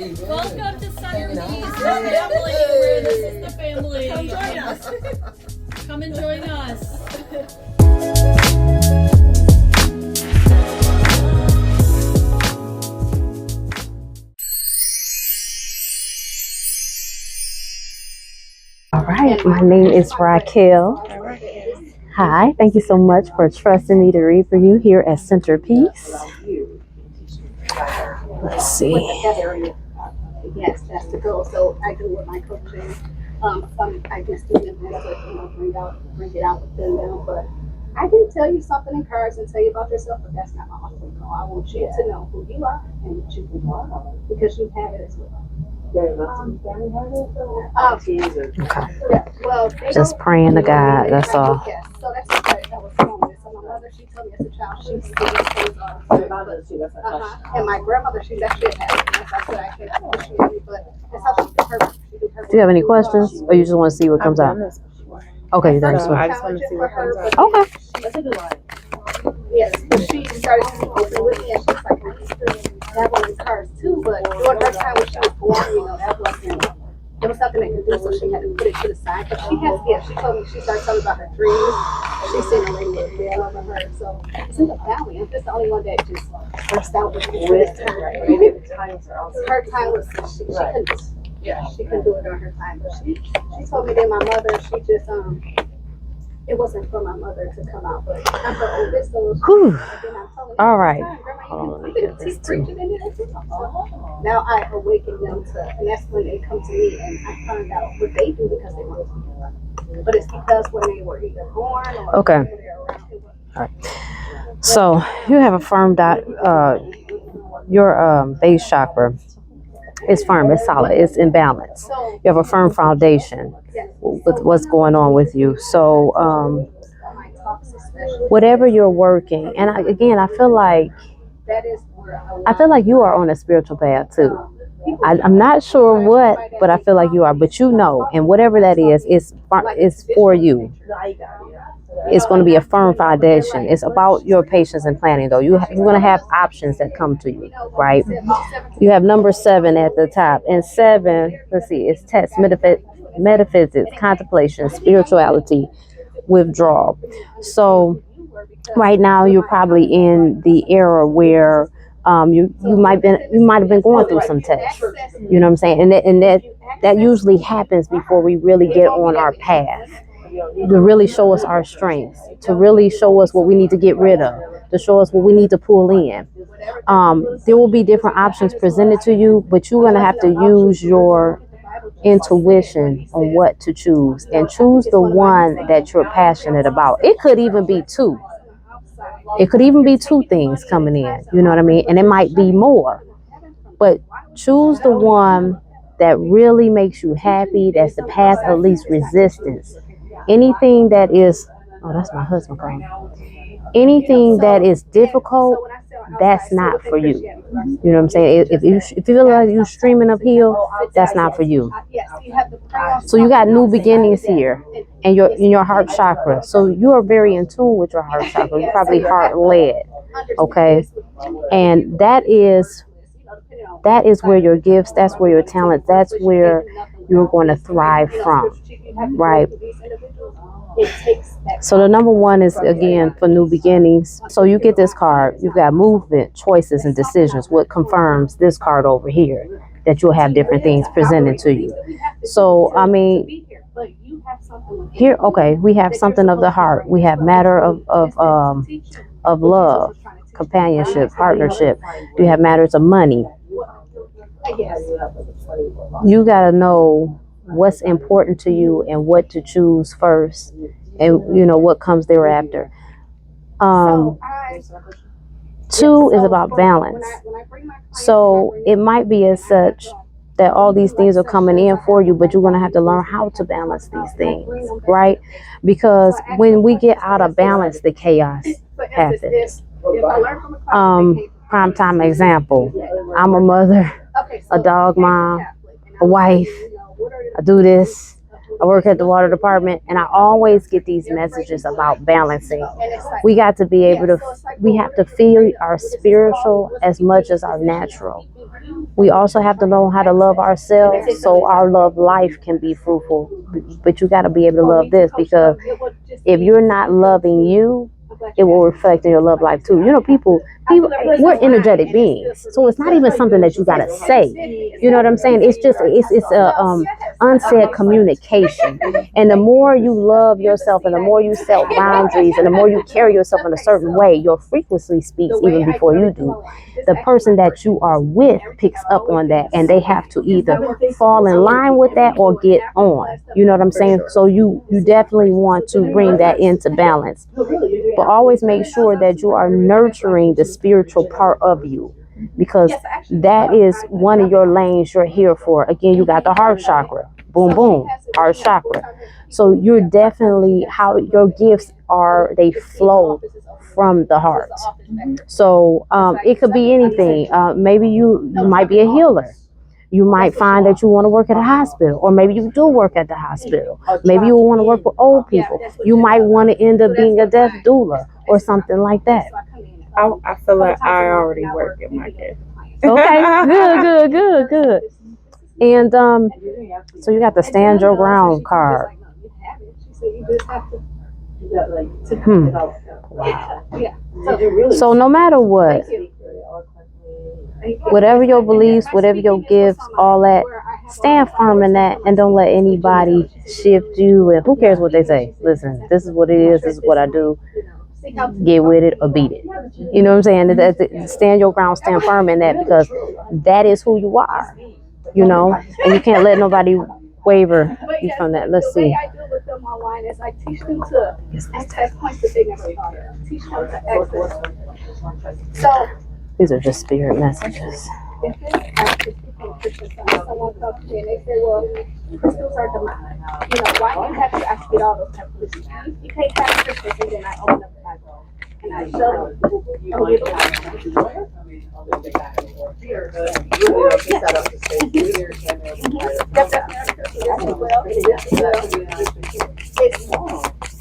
Welcome to Southern East family, where this is the family. Come join us. Come and join us. All right, my name is Racqi. Hi, thank you so much for trusting me to read for you here at Centerpiece. Let's see. Yes, that's the goal. So I do with my coaching. I just do them to bring it out within them. But I can tell you something encouraging and tell you about yourself, but that's not my ultimate goal. I want you to know who you are and what you can do because you have it as well. Well, just praying to God, that's all. Yes, so that's what I was telling you. So my mother, she told me as a child, she used to do these things all the time. And my grandmother, she's actually a pastor. That's what I can appreciate you, but that's how she did her. Do you have any questions, or you just want to see what comes out? Okay, you done. So I just want to see what comes out. Okay. That's a good line. Yes, but she started to open with me, and she's like, I used to have one of these cards too, but during her time when she was born, that wasn't, there was nothing they could do, so she had to put it to the side. But she has gifts. She told me, she started telling me about her dreams. She's seen a lady with a veil over her, so it's in the family. I'm just the only one that just burst out with this time. Her time was, she couldn't. Yeah, she couldn't do it during her time, but she told me that my mother, she just it wasn't for my mother to come out, but I'm her oldest, so all right. Now I awaken them to, and that's when they come to me, and I find out what they do because they want to be. But it's because when they were either born or okay. All right. So you have a firm your base chakra. It's firm, it's solid, it's in balance. You have a firm foundation with what's going on with you. So whatever you're working, and I feel like you are on a spiritual path too. I'm not sure what, but I feel like you are. But you know, and whatever that is, it's for you. It's going to be a firm foundation. It's about your patience and planning, though. You're going to have options that come to you, right? You have number 7 at the top. And 7, let's see, it's test, metaphysics, contemplation, spirituality, withdrawal. So right now, you're probably in the era where you might have been going through some tests. You know what I'm saying? And that usually happens before we really get on our path. To really show us our strengths, to really show us what we need to get rid of, to show us what we need to pull in. There will be different options presented to you, but you're going to have to use your intuition on what to choose and choose the one that you're passionate about. It could even be 2. It could even be 2 things coming in, you know what I mean? And it might be more, but choose the one that really makes you happy, that's the path of least resistance. Anything that is, oh, that's my husband calling. Anything that is difficult, that's not for you. You know what I'm saying? If you feel like you're streaming uphill, that's not for you. So you got new beginnings here, and in your heart chakra. So you are very in tune with your heart chakra. You're probably heart led, okay? And that is where your gifts, that's where your talents, that's where you're going to thrive from, right? So the number 1 is, again, for new beginnings. So you get this card. You've got movement, choices, and decisions. What confirms this card over here, that you'll have different things presented to you. So, I mean, here, okay, we have something of the heart. We have matter of love, companionship, partnership. You have matters of money. You got to know what's important to you and what to choose first, and you know what comes thereafter. 2 is about balance. So it might be as such that all these things are coming in for you, but you're going to have to learn how to balance these things, right? Because when we get out of balance, the chaos happens. Prime time example, I'm a mother, a dog mom, a wife. I do this. I work at the water department, and I always get these messages about balancing. We got to be able to, we have to feel our spiritual as much as our natural. We also have to know how to love ourselves so our love life can be fruitful. But you got to be able to love this, because if you're not loving you, it will reflect in your love life too. You know, people, we're energetic beings, so it's not even something that you gotta say. You know what I'm saying? It's just it's a unsaid communication. And the more you love yourself, and the more you set boundaries, and the more you carry yourself in a certain way, your frequency speaks even before you do. The person that you are with picks up on that, and they have to either fall in line with that or get on. You know what I'm saying? So you definitely want to bring that into balance. But always make sure that you are nurturing the spiritual part of you, because that is one of your lanes you're here for. Again, you got the heart chakra. Boom, boom, heart chakra. So you're definitely, how your gifts are, they flow from the heart. So it could be anything. Maybe you might be a healer. You might find that you want to work at a hospital, or maybe you do work at the hospital. Maybe you want to work with old people. You might want to end up being a death doula or something like that. I feel like I already work in my gift. Okay, good. And so you got the stand your ground card. Wow. So no matter what, whatever your beliefs, whatever your gifts, all that, stand firm in that, and don't let anybody shift you. And who cares what they say? Listen, this is what it is. This is what I do. Get with it or beat it. You know what I'm saying? Stand your ground, stand firm in that, because that is who you are. You know, and you can't let nobody waver you from that. Let's see. I do with them online is I teach them to access points that they never thought of. Teach them to access. So these are just spirit messages. Someone comes to me and they say, well, crystals are demonic. You know, why do you have to ask me all those types of questions? You can't have crystals. And then I open up the Bible and I show them.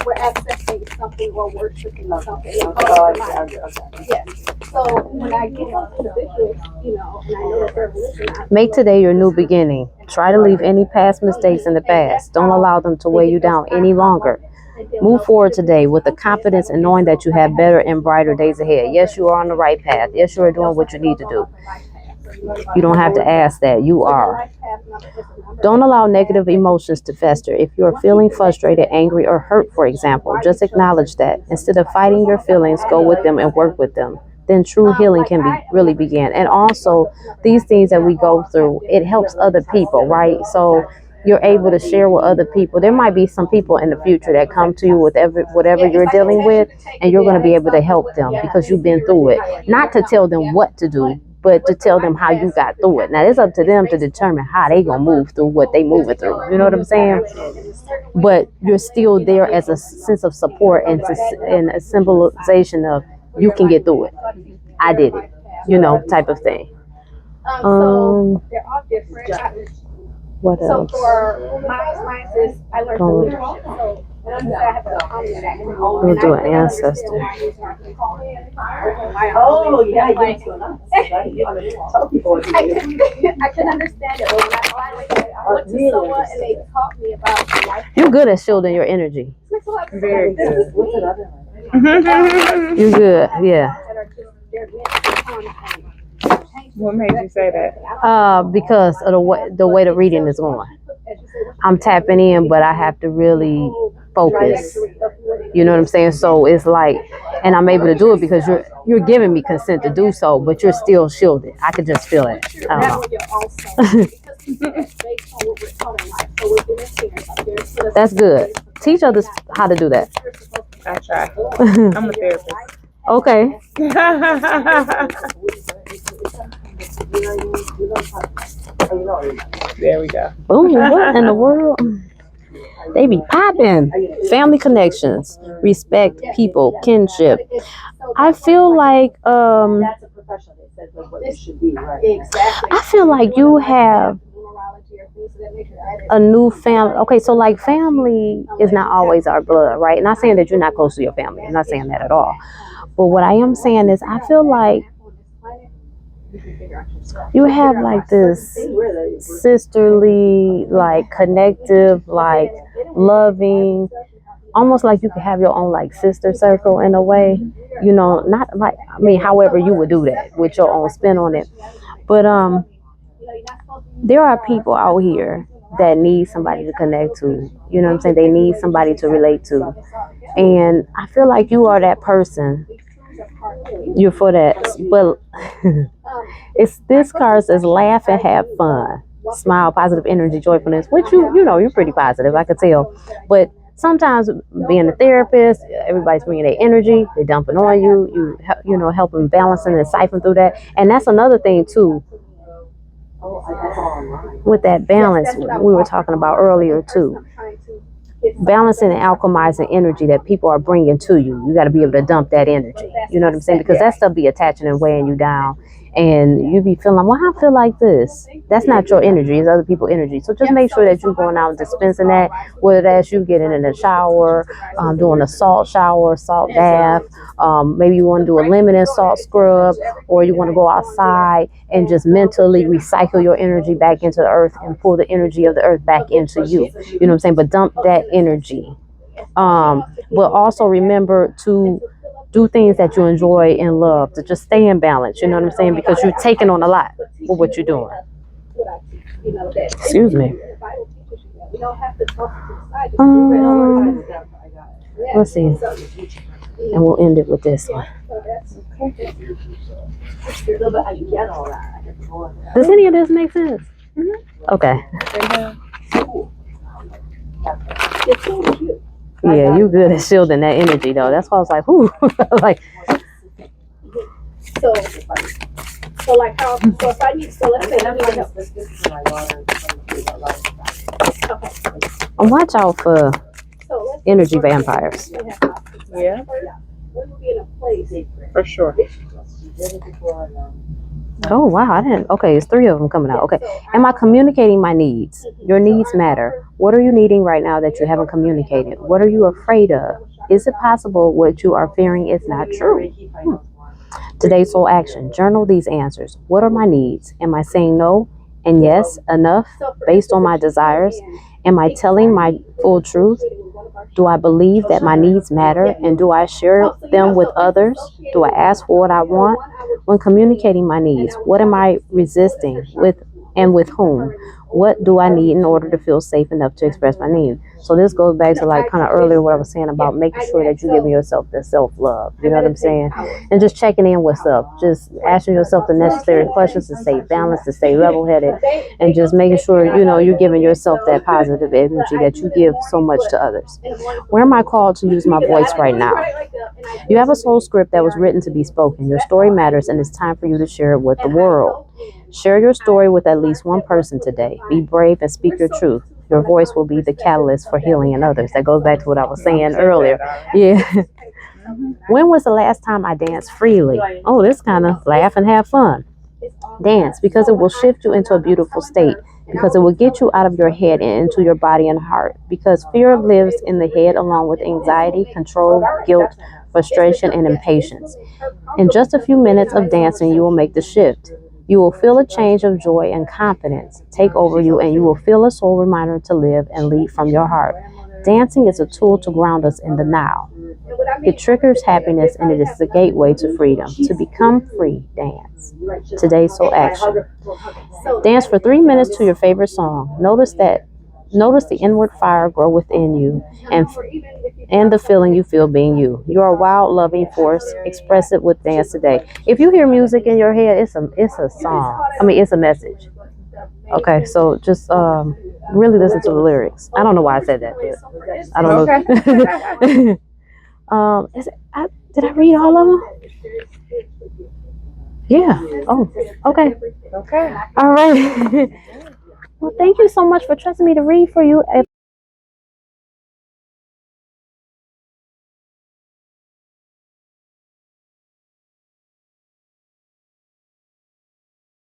We're accessing something or worshiping something. Yes. So when I get those individuals, you know, and I know that they're listening. Make today your new beginning. Try to leave any past mistakes in the past. Don't allow them to weigh you down any longer. Move forward today with the confidence and knowing that you have better and brighter days ahead. Yes, you are on the right path. Yes, you are doing what you need to do. You don't have to ask that. You are. Don't allow negative emotions to fester. If you're feeling frustrated, angry, or hurt, for example, just acknowledge that. Instead of fighting your feelings, go with them and work with them. Then true healing can really begin. And also, these things that we go through, it helps other people, right? So you're able to share with other people. There might be some people in the future that come to you with whatever you're dealing with, and you're going to be able to help them because you've been through it. Not to tell them what to do, but to tell them how you got through it. Now, it's up to them to determine how they going to move through what they moving through. You know what I'm saying? But you're still there as a sense of support and a symbolization of you can get through it. I did it, you know, type of thing. So they're all different. What else? So for mine is I learned the leadership. So I have to we'll do an ancestor. Oh yeah, I can understand it. When I went to someone and they taught me about life. You're good at shielding your energy. Very good. You're good, yeah. What made you say that? Because of the way the reading is going. I'm tapping in, but I have to really focus. You know what I'm saying? So it's like, and I'm able to do it because you're giving me consent to do so, but you're still shielded. I could just feel it. I don't know. That's good. Teach others how to do that. I try. I'm a therapist. Okay. There we go. Boom, what in the world? They be popping. Family connections, respect, people, kinship. I feel like I feel like you have a new family. Okay, so like family is not always our blood, right? Not saying that you're not close to your family. I'm not saying that at all. But what I am saying is I feel like you have like this sisterly, like connective, like loving, almost like you could have your own like sister circle in a way. You know, not like, I mean, however you would do that with your own spin on it. But there are people out here that need somebody to connect to. You know what I'm saying? They need somebody to relate to. And I feel like you are that person. You're for that. But it's this card says laugh and have fun. Smile, positive energy, joyfulness, which you know, you're pretty positive, I could tell. But sometimes being a therapist, everybody's bringing their energy, they're dumping on you, you know, helping balancing and siphon through that. And that's another thing too, with that balance we were talking about earlier too. Balancing and alchemizing energy that people are bringing to you. You got to be able to dump that energy. You know what I'm saying? Because that stuff be attaching and weighing you down. And you be feeling, well, I feel like this. That's not your energy. It's other people's energy. So just make sure that you're going out and dispensing that, whether that's you getting in the shower, doing a salt shower, salt bath. Maybe you want to do a lemon and salt scrub, or you want to go outside and just mentally recycle your energy back into the earth and pull the energy of the earth back into you. You know what I'm saying? But dump that energy. But also remember to do things that you enjoy and love, to just stay in balance. You know what I'm saying? Because you're taking on a lot for what you're doing. Excuse me. Let's see. And we'll end it with this one. Does any of this make sense? Okay. Yeah, you good at shielding that energy though. That's why I was like, whoo. Like, so like how, so if I need, so let's say I need help. and watch out for energy vampires. Yeah, We will be in a place. for sure. Oh wow, I didn't. Okay, it's 3 of them coming out. Okay, am I communicating my needs? Your needs matter. What are you needing right now that you haven't communicated? What are you afraid of? Is it possible what you are fearing is not true? Today's soul action. Journal these answers. What are my needs? Am I saying no and yes enough based on my desires? Am I telling my full truth? Do I believe that my needs matter, and do I share them with others? Do I ask for what I want? When communicating my needs, what am I resisting with and with whom? What do I need in order to feel safe enough to express my needs? So this goes back to like kind of earlier what I was saying about making sure that you're giving yourself the self-love. You know what I'm saying? And just checking in with self. Just asking yourself the necessary questions to stay balanced, to stay level-headed, and just making sure, you know, you're giving yourself that positive energy that you give so much to others. Where am I called to use my voice right now? You have a soul script that was written to be spoken. Your story matters, and it's time for you to share it with the world. Share your story with at least one person today. Be brave and speak your truth. Your voice will be the catalyst for healing in others. That goes back to what I was saying earlier. Yeah. When was the last time I danced freely? Oh, this kind of laugh and have fun. Dance, because it will shift you into a beautiful state. Because it will get you out of your head and into your body and heart. Because fear lives in the head along with anxiety, control, guilt, frustration, and impatience. In just a few minutes of dancing, you will make the shift. You will feel a change of joy and confidence take over you, and you will feel a soul reminder to live and lead from your heart. Dancing is a tool to ground us in the now. It triggers happiness, and it is the gateway to freedom. To become free, dance. Today's soul action. Dance for 3 minutes to your favorite song. Notice the inward fire grow within you, and the feeling you feel being you. You are a wild, loving force. Express it with dance today. If you hear music in your head, it's a song. I mean, it's a message. Okay, so just really listen to the lyrics. I don't know why I said that. I don't know. Did I read all of them? Yeah. Oh, okay. Okay. All right. Well, thank you so much for trusting me to read for you.